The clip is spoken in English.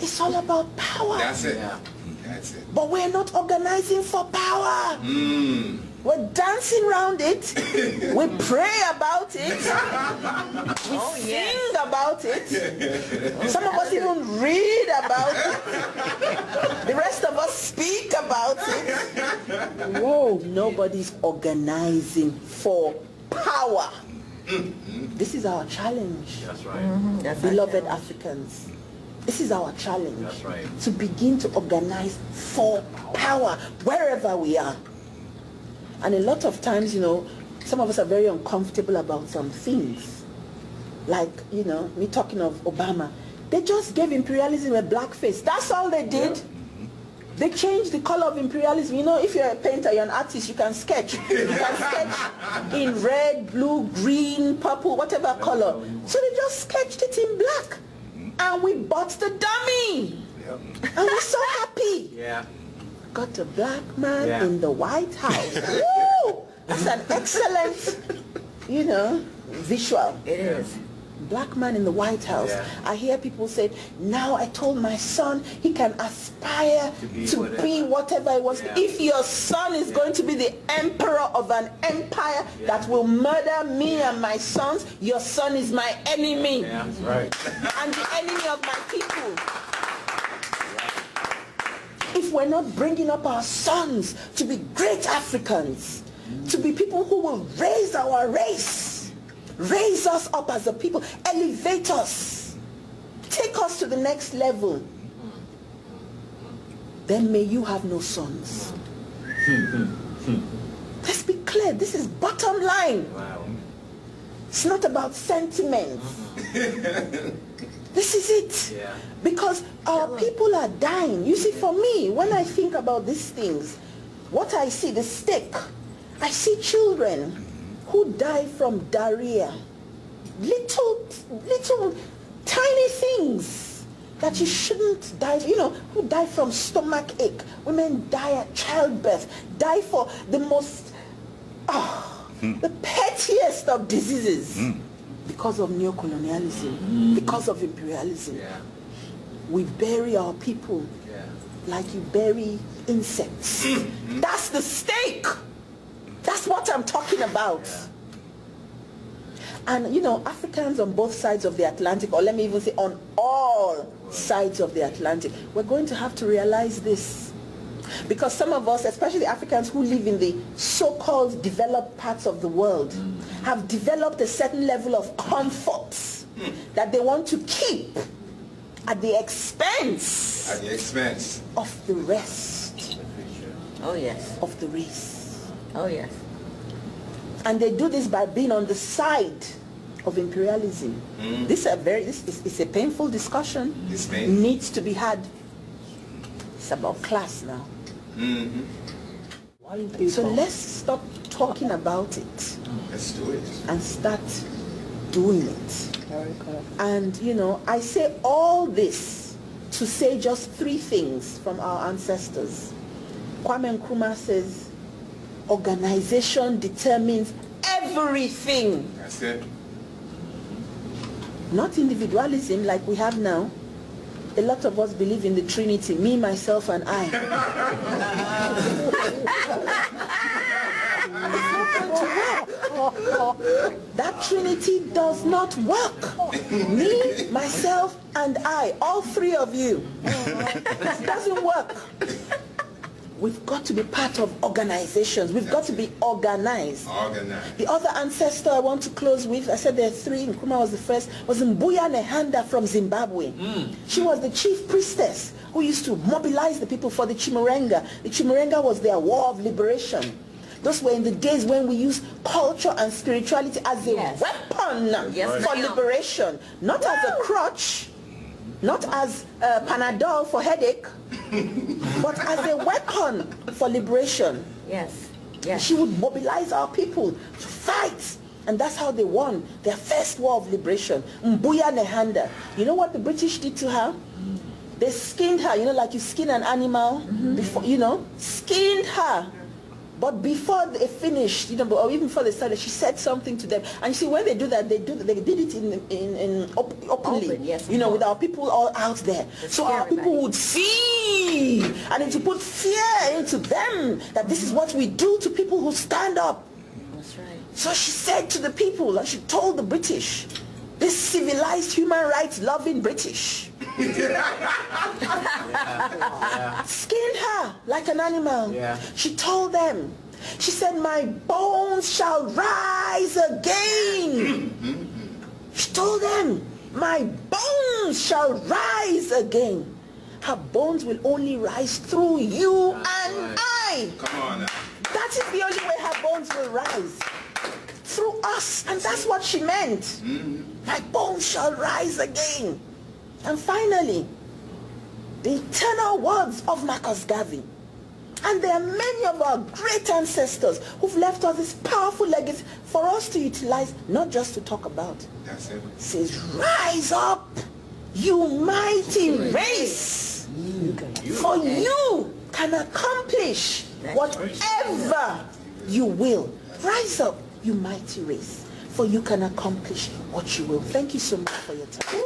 It's all about power. That's it. That's it. But we're not organizing for power. We're dancing around it. We pray about it. We sing about it. Some of us even read about it. The rest of us speak about it. Whoa, nobody's organizing for power. This is our challenge. That's right. That's beloved Africans. This is our challenge. That's right. To begin to organize for power wherever we are. And a lot of times, you know, some of us are very uncomfortable about some things. Like, you know, me talking of Obama. They just gave imperialism a blackface. That's all they did. They changed the color of imperialism. You know, if you're a painter, you're an artist, you can sketch. You can sketch in red, blue, green, purple, whatever color. So they just sketched it in black. And we bought the dummy. And we're so happy. Yeah. Got a black man in the White House. Woo! That's an excellent, you know, visual. It is. Black man in the White House. Yeah. I hear people say, now I told my son he can aspire to be whatever he wants. Yeah. If your son is going to be the emperor of an empire that will murder me and my sons, your son is my enemy. Yeah, that's right. And the enemy of my people. If we're not bringing up our sons to be great Africans, to be people who will raise our race, raise us up as a people, elevate us, take us to the next level, then may you have no sons. Let's be clear, this is bottom line. Wow. It's not about sentiments. This is it. Yeah. Because our people are dying. You see, for me, when I think about these things, what I see, the stake, I see children who die from diarrhea. Little, tiny things that you shouldn't die, you know, who die from stomach ache. Women die at childbirth, die for the most, the pettiest of diseases. Because of neocolonialism, because of imperialism. Yeah. We bury our people like you bury insects. That's the stake. That's what I'm talking about. Yeah. And you know, Africans on both sides of the Atlantic, or let me even say on all sides of the Atlantic, we're going to have to realize this. Because some of us, especially Africans who live in the so-called developed parts of the world, have developed a certain level of comfort that they want to keep at the expense of the rest of the race. Oh, yes. And they do this by being on the side of imperialism. This is a painful discussion. Needs to be had. It's about class now. So let's stop talking about it. Let's do it. And start doing it. And you know, I say all this to say just three things from our ancestors. Kwame Nkrumah says, organization determines everything. That's it. Not individualism like we have now. A lot of us believe in the Trinity, me, myself, and I. That Trinity does not work. Me, myself, and I, all three of you. It doesn't work. We've got to be part of organizations. We've got to be organized. The other ancestor I want to close with, I said there are three, Nkrumah was the first, was Mbuya Nehanda from Zimbabwe. She was the chief priestess who used to mobilize the people for the Chimurenga. The Chimurenga was their war of liberation. Those were in the days when we used culture and spirituality as a weapon for liberation. Not as a crutch, not as Panadol for headache, but as a weapon for liberation. Yes. She would mobilize our people to fight. And that's how they won their first war of liberation. Mbuya Nehanda. You know what the British did to her? They skinned her, you know, like you skin an animal before, you know, skinned her. But before they finished, or even before they started, she said something to them. And you see, when they do that, they did it in openly, Open, yes, with our people all out there. So our people would see, and it would put fear into them that this is what we do to people who stand up. That's right. So she said to the people, and she told the British, this civilized, human rights loving British, skinned her like an animal. Yeah. She told them, she said, my bones shall rise again. She told them, my bones shall rise again. Her bones will only rise through you and I. Come on now. That is the only way her bones will rise. Through us. And that's what she meant. My bones shall rise again. And finally, the eternal words of Marcus Garvey. And there are many of our great ancestors who've left us this powerful legacy for us to utilize, not just to talk about. That's it. It says, rise up, you mighty race. For you can accomplish whatever you will. Rise up, you mighty race. For you can accomplish what you will. Thank you so much for your time.